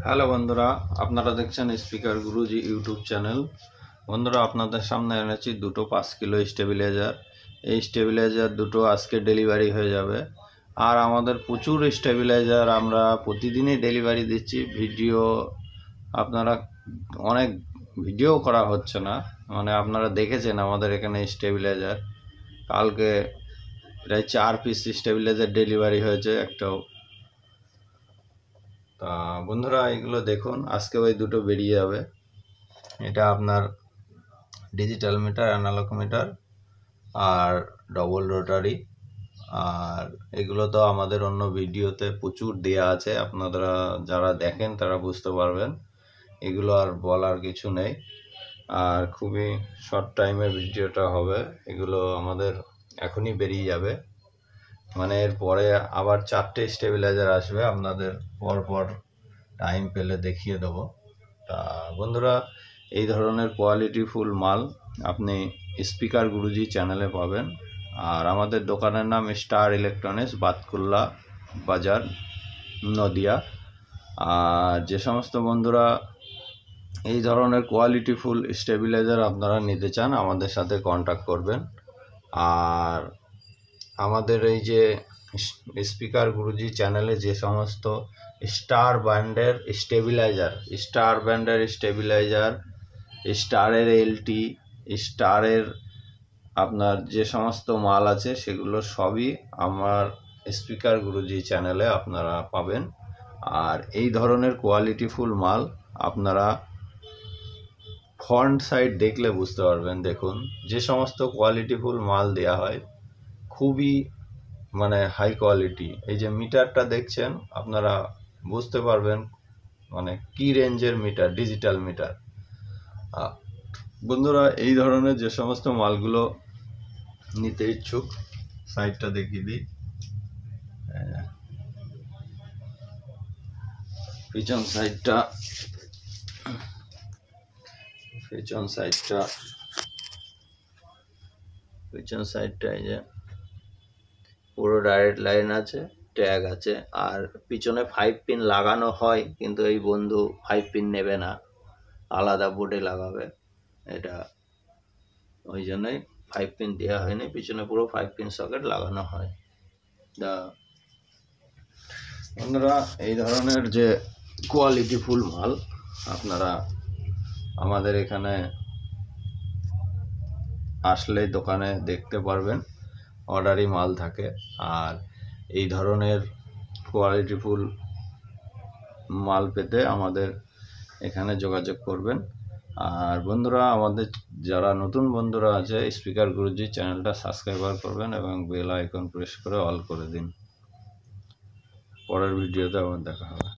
Hello বন্ধুরা, আপনারা দেখছেন স্পিকার গুরুজি ইউটিউব চ্যানেল। বন্ধুরা, আপনাদের সামনে এনেছি দুটো 5 কিলো স্টেবিলাইজার। এই স্টেবিলাইজার দুটো আজকে ডেলিভারি হয়ে যাবে। আর আমাদের প্রচুর স্টেবিলাইজার আমরা প্রতিদিনই ডেলিভারি দিচ্ছি। আপনারা অনেক ভিডিও করা হচ্ছে না, মানে আপনারা দেখেছেন আমাদের এখানে স্টেবিলাইজার কালকে প্রায় 4 পিস স্টেবিলাইজার ডেলিভারি হয়েছে একটাও। তা বন্ধুরা, এগুলো দেখুন, আজকে ওই দুটো বেরিয়ে যাবে। এটা আপনার ডিজিটাল মিটার, অ্যানালগ মিটার আর ডবল রোটারি। আর এগুলো তো আমাদের অন্য ভিডিওতে প্রচুর দেয়া আছে, আপনারা যারা দেখেন তারা বুঝতে পারবেন। এগুলো আর বলার কিছু নেই। আর খুবই শর্ট টাইমে ভিডিওটা হবে। এগুলো আমাদের এখনই বেরিয়ে যাবে, মানে এরপরে আবার 4টে স্টেবিলাইজার আসবে, আপনাদের পরপর টাইম পেলে দেখিয়ে দেবো। তা বন্ধুরা, এই ধরনের কোয়ালিটিফুল মাল আপনি স্পিকার গুরুজি চ্যানেলে পাবেন। আর আমাদের দোকানের নাম স্টার ইলেকট্রনিক্স, বাতকুল্লা বাজার, নদিয়া। আর যে সমস্ত বন্ধুরা এই ধরনের কোয়ালিটিফুল স্টেবিলাইজার আপনারা নিতে চান, আমাদের সাথে কন্ট্যাক্ট করবেন। আর আমাদের এই যে স্পিকার গুরুজি চ্যানেলে যে সমস্ত স্টার ব্র্যান্ডের স্টেবিলাইজার, স্টারের এলটি, স্টারের আপনার যে সমস্ত মাল আছে, সেগুলো সবই আমার স্পিকার গুরুজি চ্যানেলে আপনারা পাবেন। আর এই ধরনের কোয়ালিটিফুল মাল আপনারা ফ্রন্ট সাইড দেখলে বুঝতে পারবেন। দেখুন, যে সমস্ত কোয়ালিটিফুল মাল দেয়া হয় খুবই মানে হাই কোয়ালিটি। এই যে মিটারটা দেখছেন, আপনারা বুঝতে পারবেন মানে কি রেঞ্জের মিটার, ডিজিটাল মিটার। বন্ধুরা, এই ধরনের যে সমস্ত মালগুলো নিতে ইচ্ছুক, সাইডটা দেখিয়ে দিই। পিছন সাইডটা এই যে পুরো ডাইরেক্ট লাইন আছে, ট্যাগ আছে। আর পিছনে 5 পিন লাগানো হয়, কিন্তু এই বন্ধু 5 পিন নেবে না, আলাদা বোর্ডে লাগাবে। এটা ওই জন্যই 5 পিন দেওয়া হয়নি, পিছনে পুরো 5 পিন সকেট লাগানো হয়। বন্ধুরা, এই ধরনের যে কোয়ালিটিফুল মাল আপনারা আমাদের এখানে আসলে দোকানে দেখতে পারবেন, অর্ডারি মাল থাকে। আর এই ধরনের কোয়ালিটিফুল মাল পেতে আমাদের এখানে যোগাযোগ করবেন। আর বন্ধুরা, আমাদের যারা নতুন বন্ধুরা আছে, স্পিকার গুরুজি চ্যানেলটা সাবস্ক্রাইব করবেন এবং বেল আইকন প্রেস করে অল করে দিন। পরের ভিডিওতে আবার দেখা হবে।